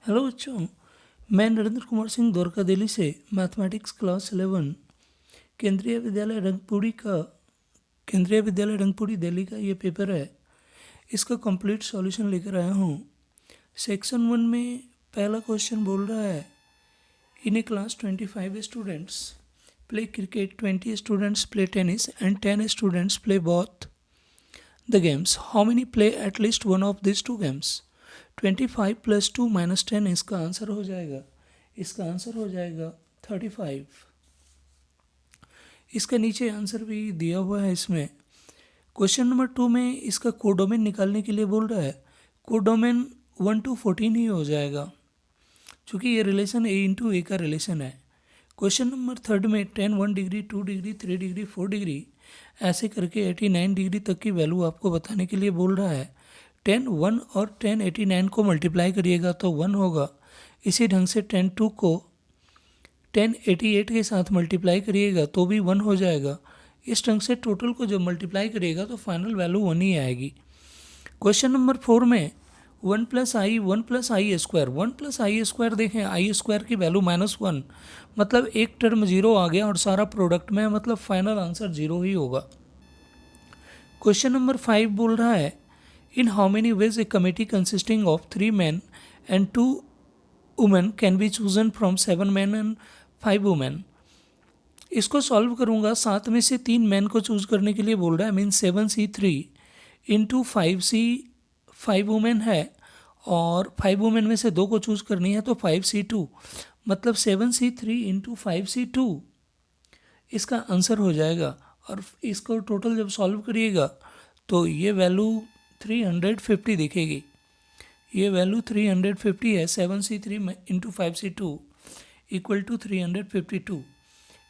Hello बच्चों, मैं नरेंद्र कुमार सिंह द्वारका दिल्ली से मैथमेटिक्स क्लास 11 केंद्रीय विद्यालय रंगपुरी दिल्ली का ये पेपर है। इसका कंप्लीट सॉल्यूशन लेकर आया हूँ। सेक्शन 1 में पहला क्वेश्चन बोल रहा है, in a class 25 students play cricket, 20 students play tennis and 10 students play both the games. How many play at least one of this two games? 25 plus 2 minus 10 इसका answer हो जाएगा। 35। इसका नीचे आंसर भी दिया हुआ है। इसमें क्वेश्चन नंबर 2 में इसका कोडोमेन निकालने के लिए बोल रहा है। कोडोमेन 1 to 14 ही हो जाएगा, क्योंकि ये रिलेशन a इंटू ए का रिलेशन है। क्वेश्चन नंबर 3 में 10 1 डिग्री 2 डिग्री 3 डिग्री 4 डिग्री ऐसे करके 89 डिग्री तक की वैल्यू आपको बताने के लिए बोल रहा है। 10 1 और 10 89 को मल्टीप्लाई करिएगा तो 1 होगा। इसी ढंग से 10 2 को 10 88 के साथ मल्टीप्लाई करिएगा तो भी 1 हो जाएगा। इस ढंग से टोटल को जब मल्टीप्लाई करिएगा तो फाइनल वैल्यू 1 ही आएगी। क्वेश्चन नंबर 4 में 1 प्लस आई स्क्वायर देखें, आई स्क्वायर की वैल्यू -1, मतलब एक टर्म 0 आ गया और सारा प्रोडक्ट में, मतलब फाइनल आंसर 0 ही होगा। क्वेश्चन नंबर 5 बोल रहा है, in how many ways A committee consisting of 3 men and 2 women can be chosen from 7 men and 5 women। इसको सॉल्व करूँगा। 7 में से 3 मैन को चूज करने के लिए बोल रहा है, मीन 7C3 इंटू 5 वुमेन है और 5 वुमेन में से 2 को चूज करनी है तो 5C2, मतलब 7C3 इंटू 5C2 इसका आंसर हो जाएगा। और इसको टोटल जब सॉल्व करिएगा तो ये वैल्यू 350 दिखेगी। ये वैल्यू 350 है। 7C3 into 5C2 equal to 352।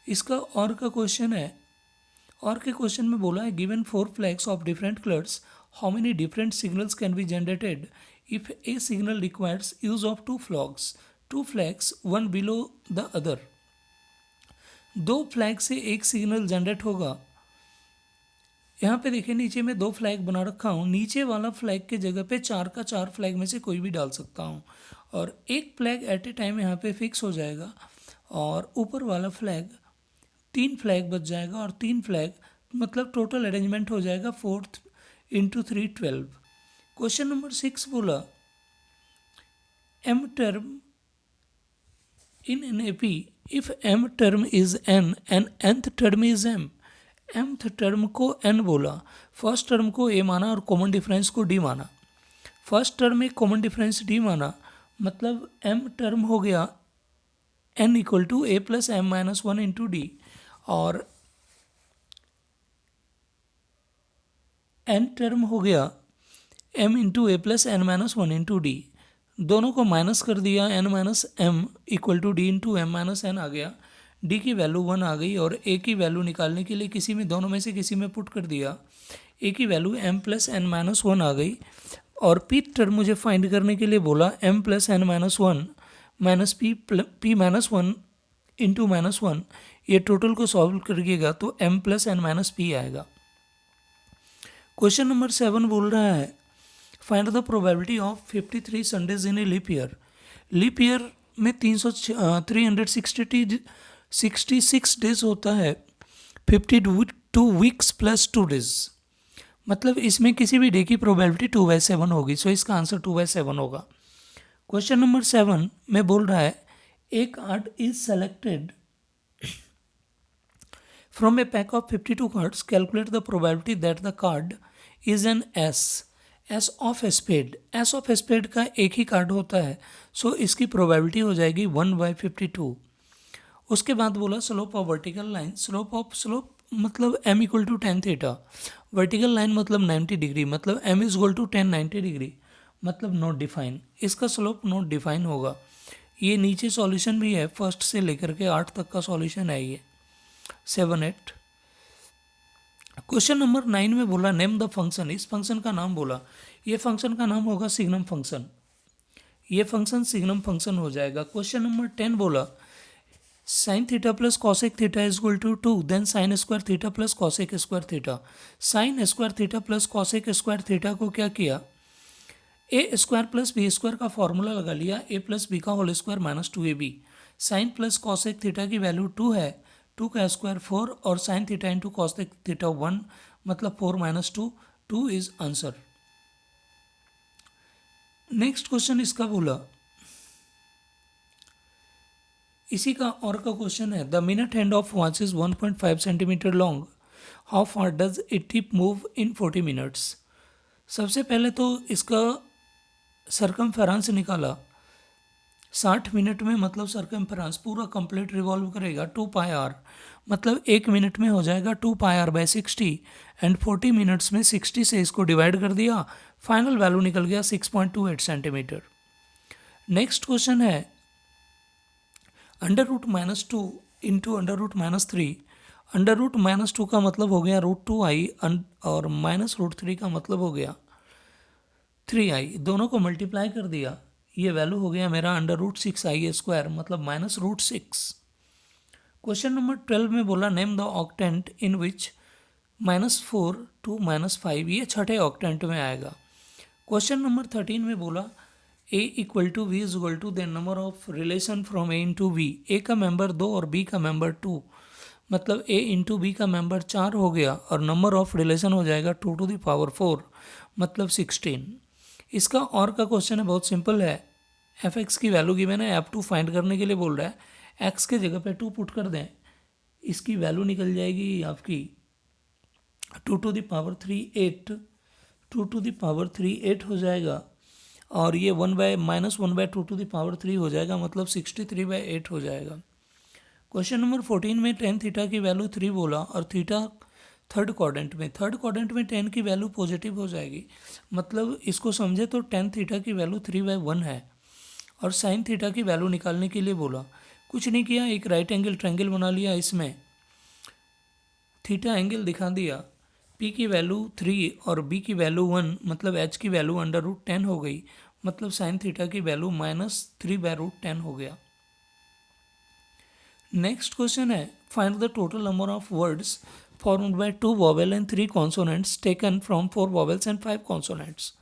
इसका और का क्वेश्चन है। और के क्वेश्चन में बोला है, given 4 flags of different colours, how many different signals can be generated if A signal requires use of 2 flags one below the other. 2 flag से एक सिग्नल जनरेट होगा। यहाँ पे देखिए, नीचे में 2 फ्लैग बना रखा हूँ। नीचे वाला फ्लैग के जगह पे 4 का 4 फ्लैग में से कोई भी डाल सकता हूँ और एक फ्लैग एट ए टाइम यहाँ पे फिक्स हो जाएगा और ऊपर वाला फ्लैग 3 फ्लैग बच जाएगा और 3 फ्लैग, मतलब टोटल अरेंजमेंट हो जाएगा 4 इंटू 3 12। क्वेश्चन नंबर 6 बोला, m term in an AP if m term is n and nth term is m। mth term को n बोला, फर्स्ट टर्म को a माना और कॉमन डिफरेंस को d माना। फर्स्ट टर्म में कॉमन डिफरेंस d माना, मतलब m टर्म हो गया n equal to a plus m minus 1 into D, और n टर्म हो गया m into A plus N minus 1 into D. दोनों को माइनस कर दिया, n minus M equal to D into M minus N आ गया। d की value 1 आ गई और a की वैल्यू निकालने के लिए किसी में, दोनों में से किसी में पुट कर दिया। a की value m plus N minus 1 आ गई और p टर्म मुझे फाइंड करने के लिए बोला m प्लस एन माइनस 1 माइनस p माइनस 1 इंटू माइनस 1। ये टोटल को सॉल्व करिएगा तो m plus N minus p आएगा। क्वेश्चन नंबर 7 बोल रहा है, find the probability of 53 Sundays in a leap year. Leap year में 366 डेज होता है, 52 वीक्स प्लस 2 डेज, मतलब इसमें किसी भी डे की प्रोबेबिलिटी 2/7 होगी। सो इसका आंसर 2/7 होगा। क्वेश्चन नंबर 7 में बोल रहा है, एक card is selected from a pack of 52 cards, calculate the probability that the card is an S of spade। S of spade का एक ही कार्ड होता है, सो इसकी प्रोबेबिलिटी हो जाएगी 1/52। उसके बाद बोला slope of vertical line, slope मतलब m equal to 10 theta, vertical line मतलब 90 डिग्री, मतलब m is equal to 10 90 degree, मतलब नॉट डिफाइन। इसका स्लोप नॉट डिफाइन होगा। ये नीचे सॉल्यूशन भी है, फर्स्ट से लेकर के 8 तक का सॉल्यूशन है ये 7 8। क्वेश्चन नंबर 9 में बोला, नेम द फंक्शन। इस फंक्शन का नाम बोला, ये फंक्शन का नाम होगा सिग्नम फंक्शन। ये फंक्शन सिग्नम फंक्शन हो जाएगा। क्वेश्चन नंबर 10 बोला, sine theta plus cosec theta is equal to 2, then sine square theta plus cosec square theta. Sine square theta plus cosec square theta को क्या किया, A square plus B square का formula लगा लिया, A plus B का whole square minus 2ab। Sine plus cosec theta की value 2 है, 2 का स्क्वायर 4 और sine theta into cosec theta 1 मतलब 4 minus 2, 2 is answer. Next question इसका बोला, इसी का और का क्वेश्चन है, the minute hand of watch is 1.5 centimetre long, how far does it tip move in 40 minutes. सबसे पहले तो इसका सरकमफेरेंस निकाला, 60 मिनट में मतलब सरकमफेरेंस पूरा कंप्लीट रिवॉल्व करेगा 2 पाई आर, मतलब 1 मिनट में हो जाएगा 2 पाई आर बाई 60 एंड 40 मिनट्स में 60 से इसको डिवाइड कर दिया, फाइनल वैल्यू निकल गया 6.28 सेंटीमीटर। नेक्स्ट क्वेश्चन है, under root minus 2 into under root minus 3, under root minus 2 का मतलब हो गया रूट 2i और माइनस रूट 3 का मतलब हो गया 3i, दोनों को मल्टीप्लाई कर दिया, ये वैल्यू हो गया मेरा अंडर रूट 6i स्क्वायर मतलब माइनस रूट 6। क्वेश्चन नंबर 12 में बोला, name the octant in which -4 to -5, ये छठे ऑक्टेंट में आएगा। क्वेश्चन नंबर 13 में बोला, a equal to B is equal to the number of relation from a into B, A का मेंबर 2 और b का मेंबर 2, मतलब a इंटू बी का मेंबर 4 हो गया और नंबर ऑफ रिलेशन हो जाएगा 2 to the power 4 मतलब 16। इसका और का क्वेश्चन है, बहुत सिंपल है, एफ एक्स की वैल्यू गिवन है, f2 फाइंड करने के लिए बोल रहा है, x के जगह पे 2 पुट कर दें, इसकी वैल्यू निकल जाएगी आपकी 2 to the power 3 8, 2 to the power 3 8 हो जाएगा और ये -1/2 to the power 3 हो जाएगा, मतलब 63/8 हो जाएगा। क्वेश्चन नंबर 14 में टेन थीटा की वैल्यू 3 बोला और थीटा थर्ड क्वाड्रेंट में टेन की वैल्यू पॉजिटिव हो जाएगी, मतलब इसको समझे तो टेन थीटा की वैल्यू 3/1 है और साइन थीटा की वैल्यू निकालने के लिए बोला, कुछ नहीं किया, एक राइट एंगल ट्रायंगल बना लिया, इसमें थीटा एंगल दिखा दिया, p की वैल्यू 3 और b की वैल्यू 1 मतलब h की वैल्यू अंडर रूट 10 हो गई, मतलब साइन थीटा की वैल्यू -3/√10 हो गया। नेक्स्ट क्वेश्चन है, find the total number of words formed by 2 vowel and 3 consonants taken from 4 vowels and 5 consonants.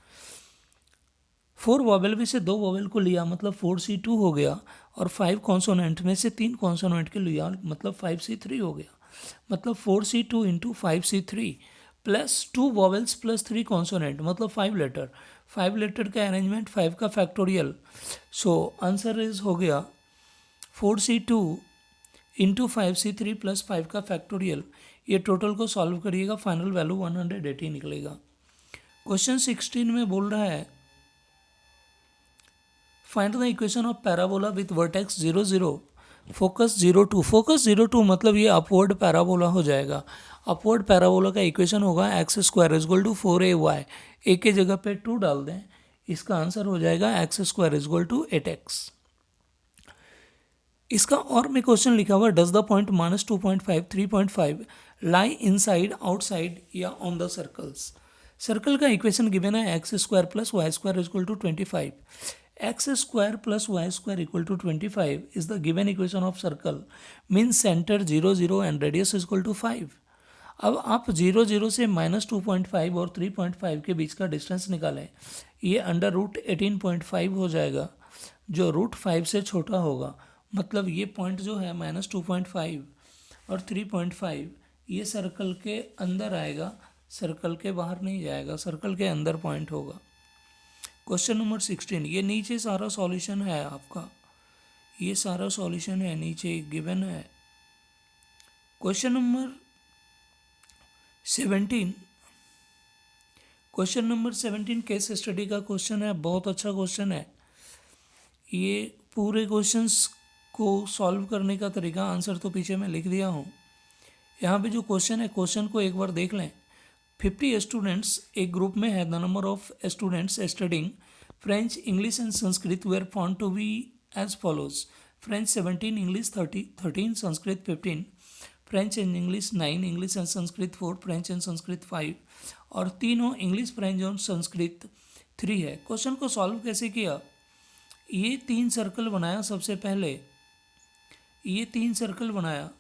4 vowel में से 2 वॉवेल को लिया मतलब 4C2 हो गया और 5 कॉन्सोनेंट में से 3 कॉन्सोनेंट के लिया मतलब 5C3 हो गया, मतलब 4C2 into 5C3 plus 2 vowels plus 3 consonant मतलब 5 लेटर, 5 लेटर का अरेंजमेंट 5 का फैक्टोरियल, सो आंसर इज हो गया 4C2 इंटू 5C3 प्लस 5 का फैक्टोरियल। ये टोटल को सॉल्व करिएगा, फाइनल वैल्यू 180 निकलेगा। क्वेश्चन 16 में बोल रहा है, find the equation of parabola with vertex 0 0 focus 0 2 मतलब ये अपवर्ड पैराबोला हो जाएगा। अपवर्ड पैराबोला का इक्वेशन होगा x square is equal to 4ay, A के जगह पे 2 डाल दें, इसका आंसर हो जाएगा x square is equal to 8x। इसका और में क्वेश्चन लिखा हुआ, does the point -2.5 3.5 lie inside outside या ऑन द सर्कल्स। सर्कल का इक्वेशन गिवन है x square plus y square is equal to 25, x square plus y square equal to 25 is the given equation of circle, means centre 0 0 and radius is equal to 5। अब आप 0 0 से -2.5 और 3.5 के बीच का distance निकालें, ये under root 18.5 हो जाएगा जो रूट 5 से छोटा होगा, मतलब ये पॉइंट जो है -2.5 और 3.5 ये सर्कल के अंदर आएगा, सर्कल के बाहर नहीं जाएगा, सर्कल के अंदर पॉइंट होगा। क्वेश्चन नंबर 16, ये नीचे सारा सॉल्यूशन है आपका, ये सारा सॉल्यूशन है नीचे गिवन है। Question number 17, question number 17 case study का क्वेश्चन है, बहुत अच्छा क्वेश्चन है। ये पूरे क्वेश्चंस को सॉल्व करने का तरीका आंसर तो पीछे मैं लिख दिया हूँ। यहाँ पे जो क्वेश्चन है, क्वेश्चन को एक बार देख लें। 50 स्टूडेंट्स एक ग्रुप में है, the number of students studying French English and Sanskrit were found to be as follows, French 17, English 13, Sanskrit 15, French and English 9, English and Sanskrit 4, French and Sanskrit 5 और तीनों इंग्लिश फ्रेंच और संस्कृत 3 है। क्वेश्चन को सॉल्व कैसे किया, ये 3 सर्कल बनाया, सबसे पहले ये 3 सर्कल बनाया,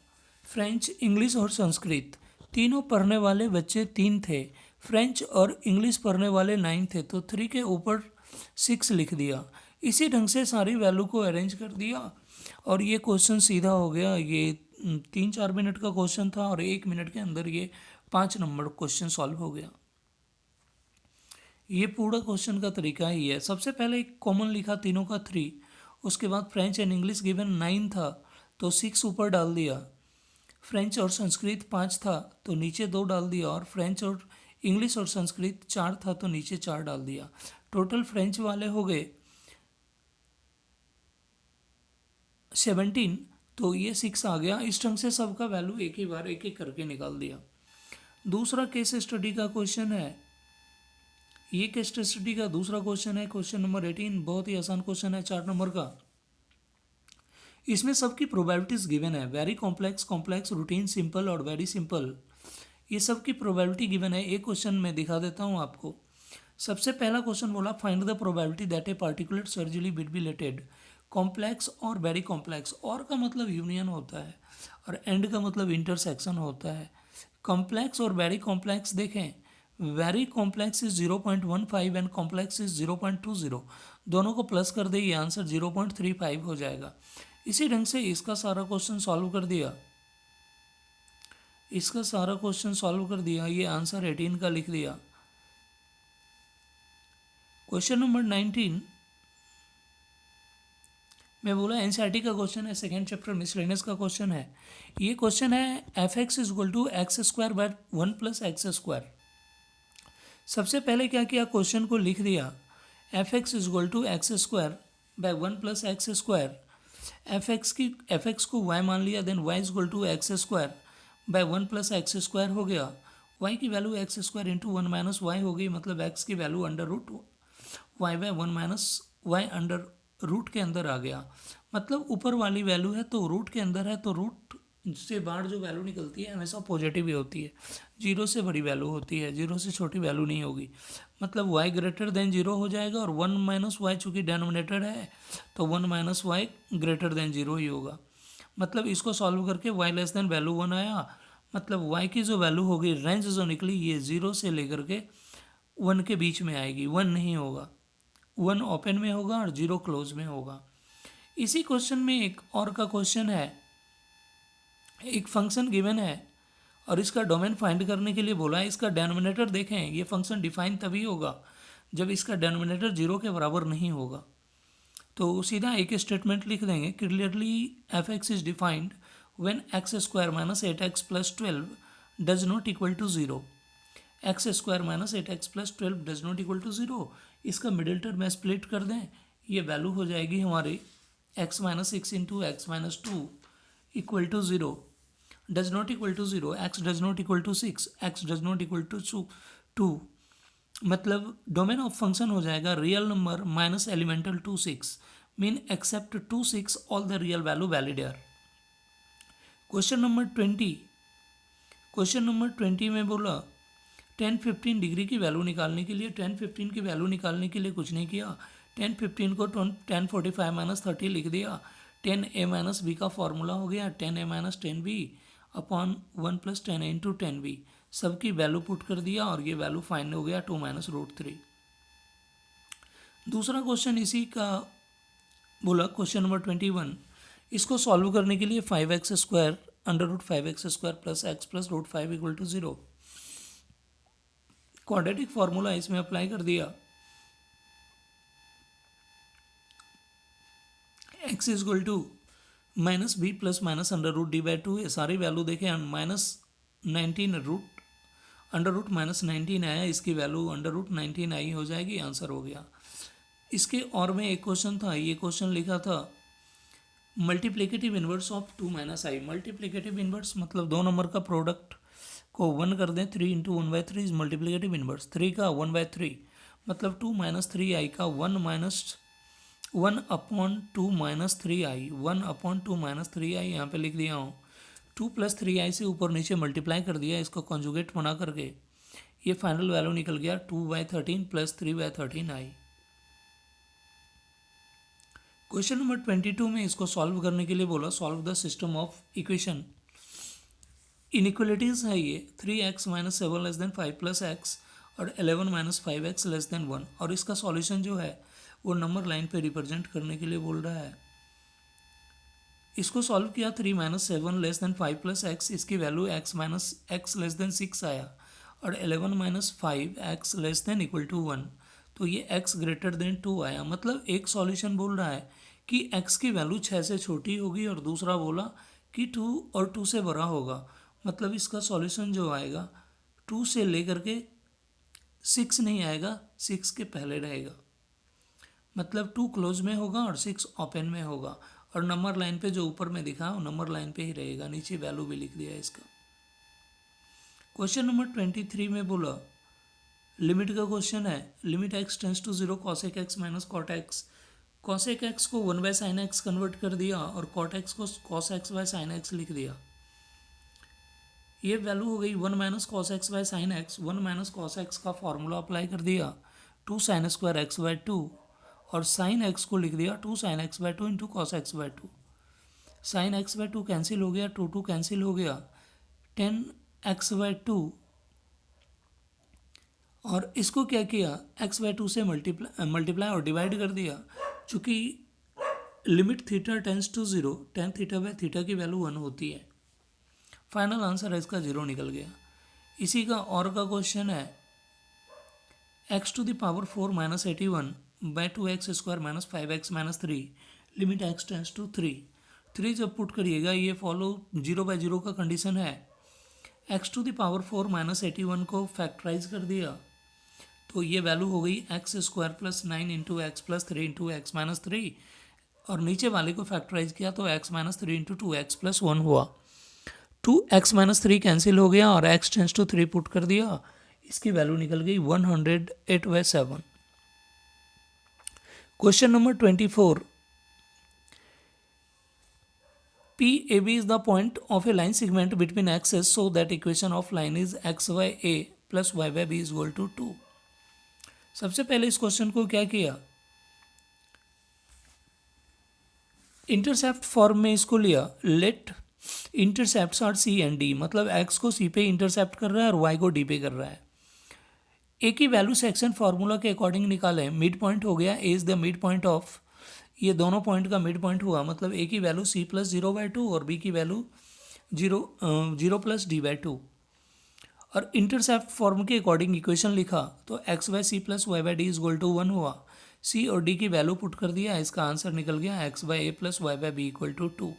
फ्रेंच इंग्लिश और संस्कृत, तीनों पढ़ने वाले बच्चे 3 थे, फ्रेंच और इंग्लिश पढ़ने वाले 9 थे, तो 3 के ऊपर 6 लिख दिया। इसी ढंग से सारी वैल्यू को अरेंज कर दिया और ये क्वेश्चन सीधा हो गया। ये 3-4 मिनट का क्वेश्चन था और 1 मिनट के अंदर ये 5 नंबर क्वेश्चन सॉल्व हो गया। ये पूरा क्वेश्चन का तरीका ही है। सबसे पहले एक कॉमन लिखा तीनों का 3, उसके बाद फ्रेंच एंड इंग्लिश गिवन 9 था तो 6 ऊपर डाल दिया। फ्रेंच और संस्कृत 5 था तो नीचे 2 डाल दिया, और फ्रेंच और इंग्लिश और संस्कृत 4 था तो नीचे 4 डाल दिया। टोटल फ्रेंच वाले हो गए 17, तो ये 6 आ गया। इस ढंग से सबका वैल्यू एक ही बार एक एक करके निकाल दिया। दूसरा केस स्टडी का क्वेश्चन है, ये केस स्टडी का दूसरा क्वेश्चन है, क्वेश्चन नंबर 18। बहुत ही आसान क्वेश्चन है, 4 नंबर का। इसमें सबकी प्रोबेबिलिटीज गिवन है, very complex, complex, routine, simple और वेरी सिंपल। ये सब की प्रोबेबिलिटी गिवन है। एक क्वेश्चन में दिखा देता हूँ आपको। सबसे पहला क्वेश्चन बोला find the probability that a particular surgery will be related complex और वेरी कॉम्प्लेक्स। और का मतलब यूनियन होता है और एंड का मतलब इंटरसेक्शन होता है। कॉम्प्लेक्स और वेरी कॉम्प्लेक्स देखें, very complex is 0.15 and complex is 0.20। दोनों को प्लस कर दे, ये आंसर 0.35 हो जाएगा। इसी ढंग से इसका सारा क्वेश्चन सॉल्व कर दिया, इसका सारा क्वेश्चन सॉल्व कर दिया, ये आंसर 18 का लिख दिया। क्वेश्चन नंबर 19 मैं बोला एनसीईआरटी का क्वेश्चन है, सेकेंड चैप्टर मिसलेनियस का क्वेश्चन है। ये क्वेश्चन है f x is equal to x square by 1 plus x square. सबसे पहले क्या किया, क्वेश्चन को लिख दिया f x is equal to x square by 1 plus x square. F x को वाई मान लिया, then y is equal to x square by 1 plus x square हो गया। वाई की value x square into 1 minus y हो गई, मतलब x की value under root y by 1 minus y under root के अंदर आ गया। मतलब ऊपर वाली वैल्यू है तो रूट के अंदर है, तो रूट से बाहर जो वैल्यू निकलती है हमेशा पॉजिटिव ही होती है। 0 से बड़ी वैल्यू होती है, 0 से छोटी वैल्यू नहीं होगी। मतलब y ग्रेटर देन 0 हो जाएगा, और 1 माइनस वाई चूँकि डेनोमिनेटर है तो 1 माइनस वाई ग्रेटर देन 0 ही होगा। मतलब इसको सॉल्व करके y लेस देन वैल्यू 1 आया। मतलब y की जो वैल्यू होगी, रेंज जो निकली, ये 0 से लेकर के 1 के बीच में आएगी। 1 नहीं होगा, 1 ओपन में होगा और 0 क्लोज में होगा। इसी क्वेश्चन में एक और का क्वेश्चन है, एक फंक्शन गिवन है और इसका डोमेन फाइंड करने के लिए बोला है। इसका डेनोमिनेटर देखें, ये फंक्शन डिफाइन तभी होगा जब इसका डेनोमिनेटर 0 के बराबर नहीं होगा। तो सीधा एक स्टेटमेंट लिख देंगे, clearly f x is defined when x square minus 8x plus 12 does not equal to 0। X square minus 8x plus 12 does not equal to 0। इसका मिडिल टर्म में स्प्लिट कर दें, ये वैल्यू हो जाएगी हमारी x minus 6 into x minus 2 equal to 0। Does not equal to 0, x does not equal to 6, x does not equal to 2। मतलब domain of function हो जाएगा real number minus elemental 2 6, mean except 2 6 all the real value valid are. Question number 20, question number 20 में बोला 10-15 degree की value निकालने के लिए, 10-15 की वैल्यू निकालने के लिए कुछ नहीं किया। 10-15 को 1045 माइनस 30 लिख दिया। 10a माइनस बी का फॉर्मूला हो गया 10a minus 10b upon 1 plus 10a into 10b। सबकी वैल्यू पुट कर दिया और ये वैल्यू फाइंड हो गया 2 माइनस रूट 3। दूसरा क्वेश्चन इसी का बोला, क्वेश्चन नंबर 21। इसको सॉल्व करने के लिए 5x square under root 5x square plus x plus root 5 equal to 0 quadratic formula इसमें अप्लाई कर दिया। x is equal to minus B plus minus under root D by 2। ये सारी वैल्यू देखें, minus 19 root under root minus 19 आया, इसकी value under root 19 आई हो जाएगी, आंसर हो गया। इसके और में एक क्वेश्चन था, ये क्वेश्चन लिखा था multiplicative inverse of 2 minus I. Multiplicative inverse मतलब 2 नंबर का प्रोडक्ट को 1 कर दें, 3 इंटू 1/3 इज मल्टीप्लिकेटिव इन्वर्स। 3 का 1/3 मतलब 2 माइनस 3i का 1 minus 1 upon 2 minus 3i, 1 upon 2 minus 3i यहाँ पे लिख दिया हूँ। 2 प्लस 3i से ऊपर नीचे मल्टीप्लाई कर दिया, इसको कॉन्जुगेट बना करके ये फाइनल वैल्यू निकल गया 2/13 प्लस 3/13i। क्वेश्चन नंबर 22 में इसको सॉल्व करने के लिए बोला solve the system of equation. Inequalities है ये, 3x minus 7 less than 5 plus X और 11 माइनस 5x लेस देन 1। और इसका सॉल्यूशन जो है वो नंबर लाइन पे रिप्रेजेंट करने के लिए बोल रहा है। इसको सॉल्व किया, 3 minus 7 less than 5 plus X, इसकी value x minus X less than 6 आया। और 11 minus 5x less than equal to 1, तो ये x ग्रेटर देन 2 आया। मतलब एक सॉल्यूशन बोल रहा है कि x की वैल्यू 6 से छोटी होगी और दूसरा बोला कि 2 और 2 से बड़ा होगा। मतलब इसका सॉल्यूशन जो आएगा 2 से लेकर के 6 नहीं आएगा, 6 के पहले रहेगा। मतलब 2 क्लोज में होगा और 6 ओपन में होगा। और नंबर लाइन पे जो ऊपर में दिखा वो नंबर लाइन पे ही रहेगा। नीचे वैल्यू भी लिख दिया इसका। क्वेश्चन नंबर 23 में बोला, लिमिट का क्वेश्चन है। Limit x tends to 0 cosec x minus cot x. cosec x को 1 बाय साइन एक्स कन्वर्ट कर दिया और cot x को cos x by sine x लिख दिया। ये वैल्यू हो गई 1 minus cos x by sine x. 1 minus cos x का फॉर्मूला अप्लाई कर दिया 2 साइन स्क्वायर एक्स बाय 2, और साइन एक्स को लिख दिया 2 sine x by 2 into cos x by 2। Sine x by 2 cancel हो गया, 2 कैंसिल हो गया, 10 एक्स बाय 2, और इसको क्या किया एक्स बाय 2 से मल्टीप्लाई और डिवाइड कर दिया। चूँकि limit theta tends to 0, tan theta by theta की वैल्यू 1 होती है। फाइनल आंसर है इसका 0 निकल गया। इसी का और का क्वेश्चन है, x to the power 4 minus 81 by 2x square minus 5x minus 3, limit x tends to 3 जब पुट करिएगा ये फॉलो 0 बाय 0 का कंडीशन है। x to the power 4 minus 81 को फैक्टराइज कर दिया तो ये वैल्यू हो गई x square plus 9 into x plus 3 into x minus 3, और नीचे वाले को फैक्टराइज किया तो x minus 3 into 2x plus 1 हुआ। 2x माइनस 3 कैंसिल हो गया और x टेंस टू 3 पुट कर दिया, इसकी वैल्यू निकल गई 108/7। Question number 24, PAB is the point of a line segment between axes so that equation of line is xya plus y by b is equal to 2। सबसे पहले इस question को क्या किया, इंटरसेप्ट फॉर्म में इसको लिया। Let intercepts are C and D, मतलब x को c पे इंटरसेप्ट कर रहा है और y को d पे कर रहा है। ए की वैल्यू सेक्शन फार्मूला के अकॉर्डिंग निकालें। मिड पॉइंट हो गया, A is the mid point of, ये दोनों पॉइंट का मिड पॉइंट हुआ। मतलब ए की वैल्यू c प्लस 0/2 और बी की वैल्यू 0 प्लस d/2। और इंटरसेप्ट फॉर्म के अकॉर्डिंग इक्वेशन लिखा तो x by C plus y by D is equal to 1 हुआ। c और d की वैल्यू पुट कर दिया, इसका आंसर निकल गया x by A plus y by B equal to 2।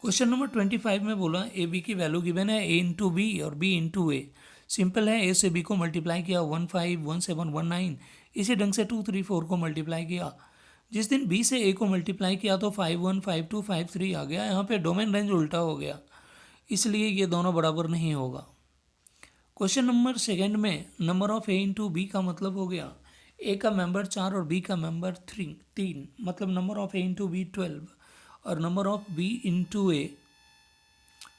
Question number 25 में बोला ए बी की वैल्यू गिवन है a इंटू बी और b इंटू ए। सिंपल है, ए से बी को मल्टीप्लाई किया 15 17 19, इसी ढंग से 2 3 4 को मल्टीप्लाई किया। जिस दिन बी से ए को मल्टीप्लाई किया तो 51 52 53 आ गया। यहाँ पे डोमेन रेंज उल्टा हो गया, इसलिए ये दोनों बराबर नहीं होगा। क्वेश्चन नंबर सेकंड में number of A into B का मतलब हो गया ए का मेंबर 4 और बी का मेंबर 3, मतलब number of A into B 12 और number of B into A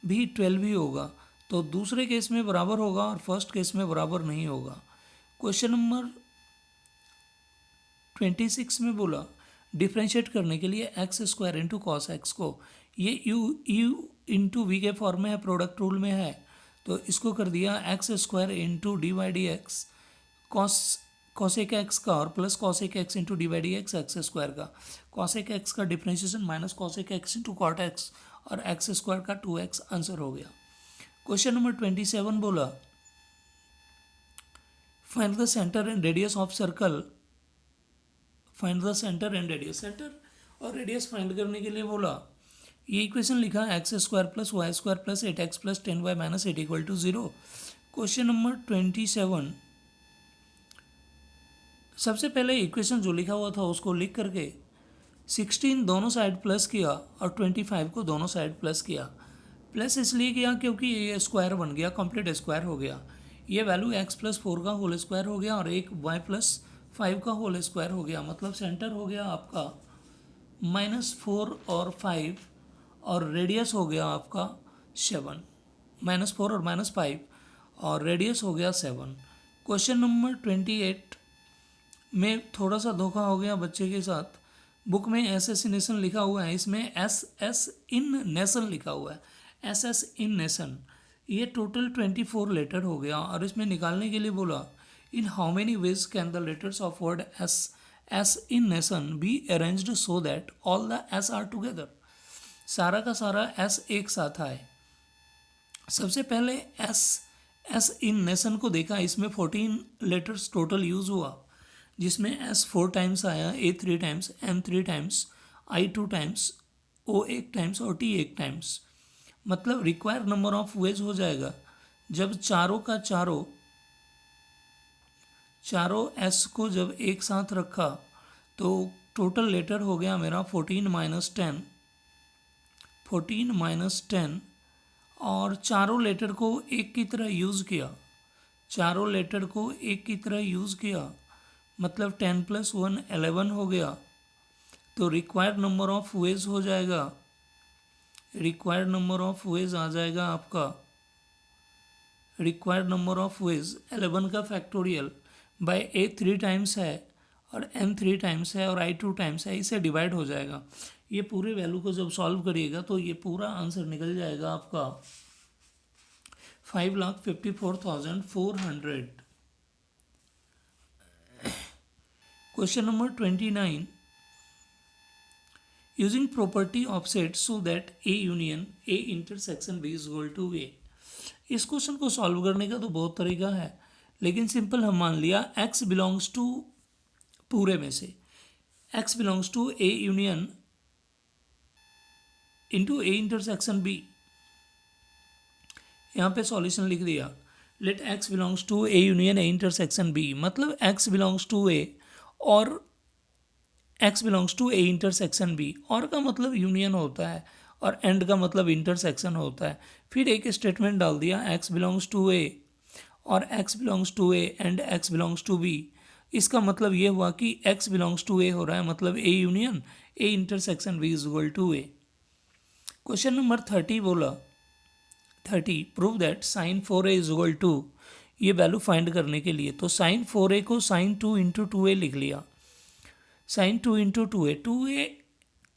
भी 12 ही होगा। तो दूसरे केस में बराबर होगा और फर्स्ट केस में बराबर नहीं होगा। क्वेश्चन नंबर 26 में बोला डिफ्रेंशिएट करने के लिए x square into cos X को, ये यू इंटू वी के फॉर्म में है, प्रोडक्ट रूल में है, तो इसको कर दिया x square into d y d x cosec x का और plus cosec x into d y d x x square का। कॉसेक एक्स का differentiation minus cosec x into cot x और एक्स स्क्वायर का 2x आंसर हो गया। Question number 27 बोला find the centre and radius of circle. Find the centre and radius, centre और radius find करने के लिए बोला ये इक्वेशन लिखा x square plus y square plus 8x plus 10y minus 8 equal to 0। Question number 27, सबसे पहले इक्वेशन जो लिखा हुआ था उसको लिख करके 16 दोनों साइड प्लस किया और 25 को दोनों साइड प्लस किया। प्लस इसलिए किया क्योंकि ये स्क्वायर बन गया, कंप्लीट स्क्वायर हो गया। ये वैल्यू x प्लस 4 का होल स्क्वायर हो गया और एक y प्लस 5 का होल स्क्वायर हो गया। मतलब सेंटर हो गया आपका -4 और 5 और रेडियस हो गया आपका 7, -4 और -5 और रेडियस हो गया 7। क्वेश्चन नंबर 28 में थोड़ा सा धोखा हो गया बच्चे के साथ। बुक में SS नेशन लिखा हुआ है, इसमें SS इन नेशन लिखा हुआ है। SS इन नेशन, ये टोटल 24 लेटर हो गया और इसमें निकालने के लिए बोला in how many ways can the letters of word S in nation be arranged so that all the S R together. सारा का सारा एस एक साथ आए। सबसे पहले एस इन नेशन को देखा, इसमें 14 लेटर्स टोटल यूज़ हुआ, जिसमें एस 4 टाइम्स आया, ए 3 टाइम्स, एम 3 टाइम्स, आई 2 टाइम्स, ओ 1 टाइम्स और टी 1 टाइम्स। मतलब रिक्वायर नंबर ऑफ वेज हो जाएगा जब चारों का चारों एस को जब एक साथ रखा तो टोटल लेटर हो गया मेरा 14 - 10 और चारों लेटर को एक की तरह यूज़ किया, चारों लेटर को एक की तरह यूज़ किया, मतलब 10 + 1 11 हो गया। तो रिक्वायर्ड नंबर ऑफ वेज हो जाएगा, रिक्वायर्ड नंबर ऑफ वेज आ जाएगा आपका, रिक्वायर्ड नंबर ऑफ वेज 11 का फैक्टोरियल बाय ए 3 टाइम्स है और एम 3 टाइम्स है और आई 2 टाइम्स है, इसे डिवाइड हो जाएगा। ये पूरे वैल्यू को जब सॉल्व करिएगा तो ये पूरा आंसर निकल जाएगा आपका 5,54,400। Question number 29, using property of set so that A union A intersection B is equal to A. इस क्वेश्चन को सॉल्व करने का तो बहुत तरीका है, लेकिन सिंपल हम मान लिया x बिलोंग्स टू पूरे में से x belongs to A union into A intersection B. यहाँ पे सॉल्यूशन लिख दिया let x belongs to A union A intersection B, मतलब x बिलोंग्स टू ए और x belongs to A intersection B. और का मतलब यूनियन होता है और एंड का मतलब इंटरसेक्शन होता है। फिर एक स्टेटमेंट डाल दिया x बिलोंग्स टू ए और x belongs to A and x belongs to B. इसका मतलब ये हुआ कि x बिलोंग्स टू ए हो रहा है, मतलब A union A intersection B is equal to A. Question number 30 बोला 30 prove that sine 4a is equal to, ये वैल्यू फाइंड करने के लिए तो साइन 4a को साइन 2 इंटू 2a लिख लिया, साइन 2 इंटू 2a, 2a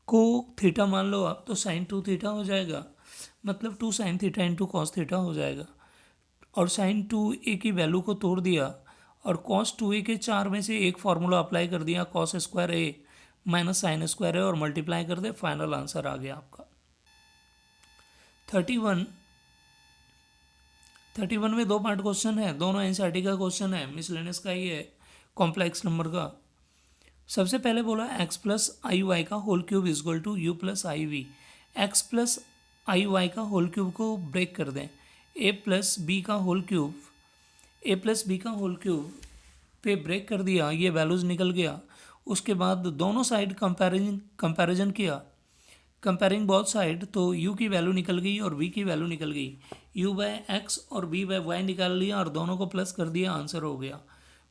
को थीटा मान लो आप तो साइन 2 थीटा हो जाएगा, मतलब 2 sign theta into cos theta हो जाएगा। और साइन 2a की वैल्यू को तोड़ दिया और कॉस 2a के 4 में से एक फार्मूला अप्लाई कर दिया, कॉस स्क्वायर ए माइनस साइन स्क्वायर ए और मल्टीप्लाई कर दे, फाइनल आंसर आ गया आपका 31 में 2 पार्ट क्वेश्चन है, दोनों एनसीईआरटी का क्वेश्चन है, मिसलेनियस का ही है, कॉम्प्लेक्स नंबर का। सबसे पहले बोला x प्लस आई वाई का whole cube is equal to u plus i v. X plus i y का होल क्यूब को ब्रेक कर दें, ए प्लस बी का होल क्यूब पे ब्रेक कर दिया, ये वैल्यूज़ निकल गया। उसके बाद दोनों साइड कंपैरिजन किया, कंपेयरिंग बोथ साइड, तो u की वैल्यू निकल गई और v की वैल्यू निकल गई, u बाय x और v बाय y निकाल लिया और दोनों को प्लस कर दिया, आंसर हो गया।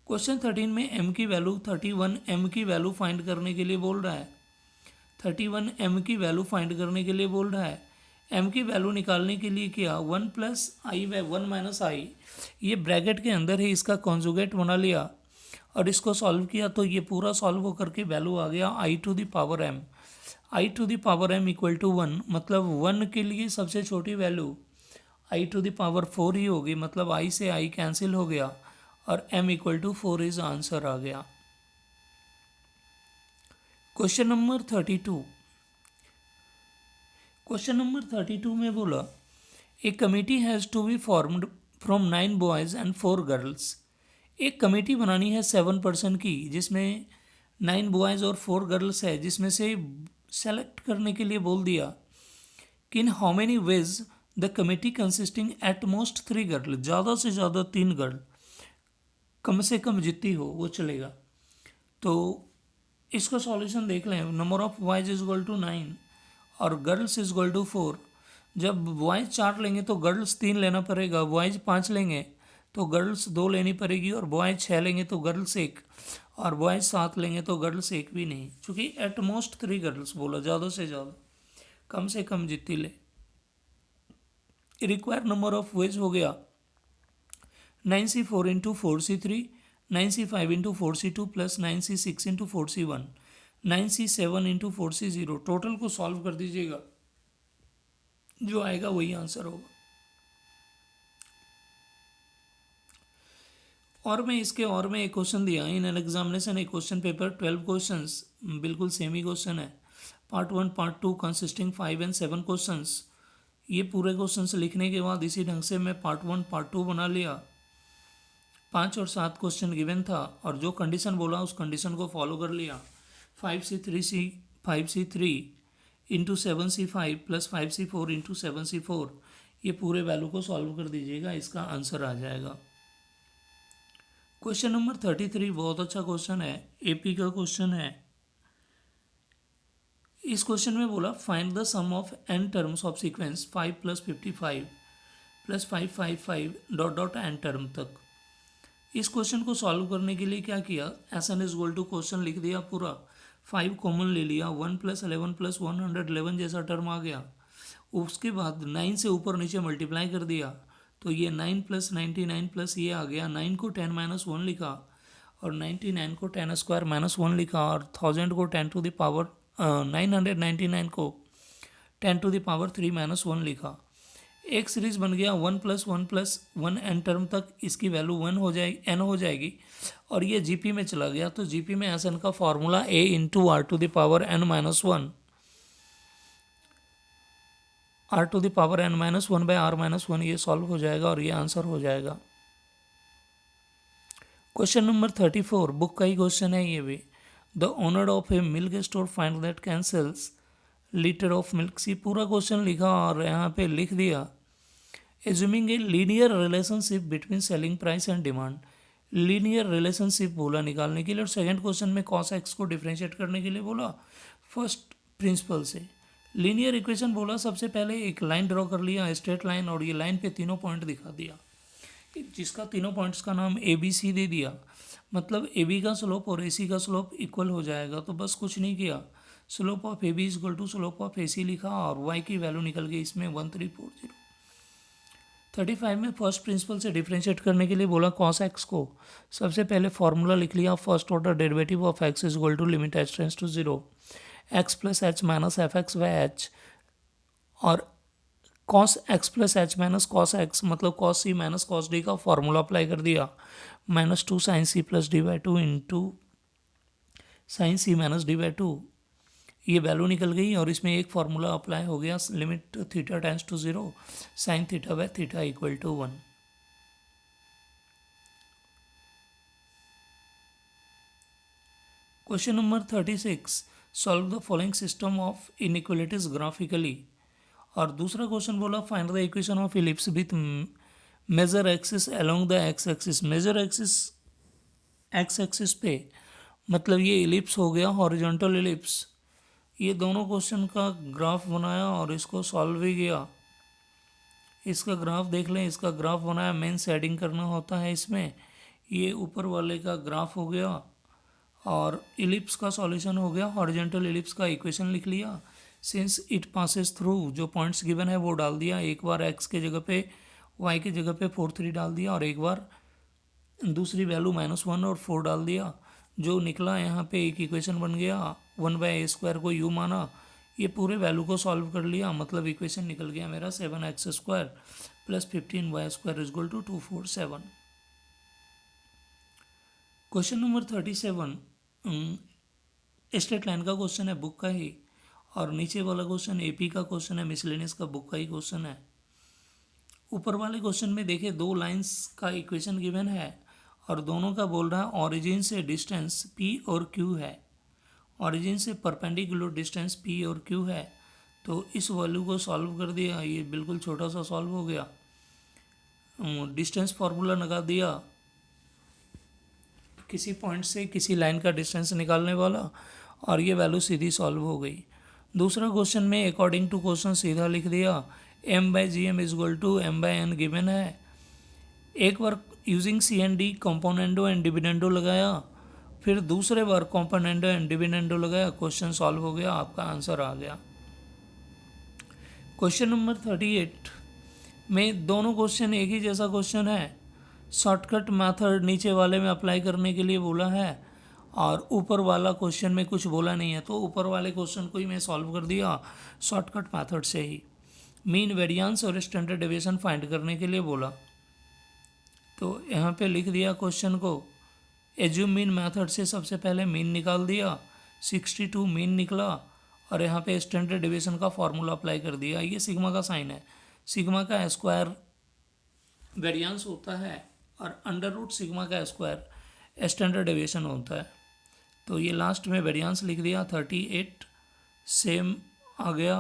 क्वेश्चन 13 में m की वैल्यू 31 m की वैल्यू फाइंड करने के लिए बोल रहा है, 31 m की वैल्यू फाइंड करने के लिए बोल रहा है। m की वैल्यू निकालने के लिए किया 1 प्लस आई बाय 1 माइनस आई, ये ब्रैकेट के अंदर ही इसका कॉन्जुगेट बना लिया और इसको सॉल्व किया तो ये पूरा सॉल्व होकर के वैल्यू आ गया I to the power m, I to the power m equal to 1, मतलब 1 के लिए सबसे छोटी value I to the power 4 ही होगी, मतलब i से i कैंसिल हो गया और m equal to 4 is answer आ गया। क्वेश्चन नंबर 32 में बोला a committee has to be formed from 9 boys and 4 girls. एक कमेटी बनानी है 7 पर्सन की, जिसमें 9 बॉयज़ और 4 गर्ल्स है, जिसमें से सेलेक्ट करने के लिए बोल दिया कि in how many ways the committee consisting at most 3 girl, ज़्यादा से ज़्यादा 3 गर्ल, कम से कम जितनी हो वो चलेगा। तो इसका सॉल्यूशन देख लें, number of boys is equal to 9 और गर्ल्स इज इक्वल टू 4। जब बॉयज़ 4 लेंगे तो गर्ल्स 3 लेना पड़ेगा, बॉयज़ 5 लेंगे तो गर्ल्स 2 लेनी पड़ेगी और बॉयज़ 6 लेंगे तो गर्ल्स 1 और बॉयज़ 7 लेंगे तो गर्ल्स 1 भी नहीं, क्योंकि एट मोस्ट 3 गर्ल्स बोला, ज़्यादा से ज़्यादा, कम से कम जितनी ले। रिक्वायर्ड नंबर ऑफ वेज हो गया 9c4 into 4c3, 9c5 into 4c2 plus 9c6 into 4c1, 9c7 into 4c0। Total को सॉल्व कर दीजिएगा, जो आएगा वही आंसर होगा। और में एक क्वेश्चन दिया इन एन एग्जामिनेशन एक क्वेश्चन पेपर 12 क्वेश्चंस, बिल्कुल सेम ही क्वेश्चन है। Part 1 part 2 consisting 5 and 7 questions. ये पूरे क्वेश्चंस लिखने के बाद इसी ढंग से मैं पार्ट 1 पार्ट 2 बना लिया। 5 और 7 क्वेश्चन गिवन था और जो कंडीशन बोला उस कंडीशन को फॉलो कर लिया। 5C3 into 7C5 plus 5C4 into 7C4, ये पूरे वैल्यू को सॉल्व कर दीजिएगा, इसका आंसर आ जाएगा। क्वेश्चन नंबर 33 बहुत अच्छा क्वेश्चन है, एपी का क्वेश्चन है। इस क्वेश्चन में बोला find the sum of n terms of sequence 5 plus 55 plus 555 dot dot n term तक। इस क्वेश्चन को सॉल्व करने के लिए क्या किया, S n is equal to question लिख दिया पूरा, 5 कॉमन ले लिया, 1 प्लस 11 प्लस 111 जैसा टर्म आ गया। उसके बाद 9 से ऊपर नीचे मल्टीप्लाई कर दिया तो ये 9 प्लस 99 प्लस ये आ गया, 9 को 10 माइनस 1 लिखा और 99 को 10 स्क्वायर माइनस 1 लिखा और 1000 को 10 टू द पावर 999 को 10 टू द पावर 3 माइनस 1 लिखा। एक सीरीज बन गया 1 प्लस 1 एन टर्म तक, इसकी वैल्यू 1 हो जाएगी, एन हो जाएगी और ये जीपी में चला गया तो जीपी में एस एन का formula A into R to the power n minus 1, R to the power n minus 1 by R minus 1, ये सॉल्व हो जाएगा और ये आंसर हो जाएगा। क्वेश्चन नंबर 34 बुक का ही क्वेश्चन है ये भी। The owner of a milk store find that cancels litre of milk. See पूरा क्वेश्चन लिखा और यहाँ पे लिख दिया assuming a linear relationship between selling price and demand. Linear relationship बोला निकालने के लिए और सेकंड क्वेश्चन में कॉस एक्स को डिफरेंशिएट करने के लिए बोला फर्स्ट प्रिंसिपल से। लीनियर इक्वेशन बोला सबसे पहले एक लाइन ड्रॉ कर लिया, स्ट्रेट लाइन, और ये लाइन पे तीनों पॉइंट दिखा दिया, जिसका तीनों पॉइंट्स का नाम ए बी सी दे दिया। मतलब ए बी का स्लोप और ए सी का स्लोप इक्वल हो जाएगा, तो बस कुछ नहीं किया, slope of A B is equal to slope of A C लिखा और वाई की वैल्यू निकल गई इसमें 1340। 35 में फर्स्ट प्रिंसिपल से डिफरेंशिएट करने के लिए बोला कॉस एक्स को, सबसे पहले फॉर्मूला लिख लिया first order derivative of X is equal to limit H tends to 0 X plus H minus F X by H, और cos X plus H minus cos X मतलब cos C minus cos D का formula apply कर दिया, -2 sine C plus D by 2 into sine C minus D by 2, ये value निकल गई और इसमें एक फार्मूला अप्लाई हो गया limit theta tends to 0 sine theta by theta equal to 1। Question number 36 solve the following system of inequalities graphically. और दूसरा क्वेश्चन बोला find the equation of ellipse with major axis along the x axis. Major axis x axis पे मतलब ये ellipse हो गया horizontal ellipse, ये दोनों क्वेश्चन का ग्राफ बनाया और इसको सॉल्व भी किया। इसका ग्राफ देख लें, इसका ग्राफ बनाया, मेन शेडिंग करना होता है इसमें, ये ऊपर वाले का ग्राफ हो गया और इलिप्स का सॉल्यूशन हो गया, हॉरिजॉन्टल इलिप्स का इक्वेशन लिख लिया, सिंस इट पासेस थ्रू जो पॉइंट्स गिवन है वो डाल दिया, एक बार एक्स के जगह पे वाई के जगह पे 4 3 डाल दिया और एक बार दूसरी वैल्यू -1 और 4 डाल दिया, जो निकला यहाँ पे एक इक्वेशन बन गया, 1/a² को u माना, ये पूरे वैल्यू को सॉल्व कर लिया, मतलब इक्वेशन निकल गया मेरा 7x² plus 15y² is equal to 247। Question number 37 straight line का क्वेश्चन है, बुक का ही, और नीचे वाला क्वेश्चन एपी का क्वेश्चन है, मिसलेनियस का बुक का ही क्वेश्चन है। ऊपर वाले क्वेश्चन में देखिए दो लाइंस का इक्वेशन गिवन है और दोनों का बोल रहा है ऑरिजिन से डिस्टेंस p और q है, ऑरिजिन से परपेंडिकुलर डिस्टेंस p और q है, तो इस वैल्यू को सॉल्व कर दिया, ये बिल्कुल छोटा सा सॉल्व हो गया। डिस्टेंस फार्मूला लगा दिया, किसी पॉइंट से किसी लाइन का डिस्टेंस निकालने वाला, और ये वैल्यू सीधी सॉल्व हो गई। दूसरा क्वेश्चन में अकॉर्डिंग टू क्वेश्चन सीधा लिख दिया, m/gm is equal to m/n given है, एक बार using CND componendo and dividendo लगाया, फिर दूसरे बार कॉम्पोनेंडो एंड डिविडेंडो लगाया, क्वेश्चन सॉल्व हो गया, आपका आंसर आ गया। क्वेश्चन नंबर 38 में दोनों क्वेश्चन एक ही जैसा क्वेश्चन है, शॉर्टकट मेथड नीचे वाले में अप्लाई करने के लिए बोला है और ऊपर वाला क्वेश्चन में कुछ बोला नहीं है, तो ऊपर वाले क्वेश्चन को ही मैं सॉल्व कर दिया शॉर्टकट मेथड से ही। मीन वेरिएंस और स्टैंडर्ड डेविएशन फाइंड करने के लिए बोला। तो यहाँ पे लिख दिया क्वेश्चन को, एज्यूम मीन मेथड से सबसे पहले मीन निकाल दिया, 62 मीन निकला, और यहाँ पे स्टैंडर्ड डिवीजन का फॉर्मूला अप्लाई कर दिया। ये सिग्मा का साइन है, सिग्मा का स्क्वायर वेरिएंस होता है और अंडर रूट सिग्मा का स्क्वायर स्टैंडर्ड डिवीजन होता है। तो ये लास्ट में वेरिएंस लिख दिया 38 सेम आ गया।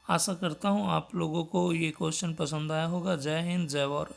आशा करता हूँ आप लोगों को ये क्वेश्चन पसंद आया होगा। जय हिंद, जय भारत।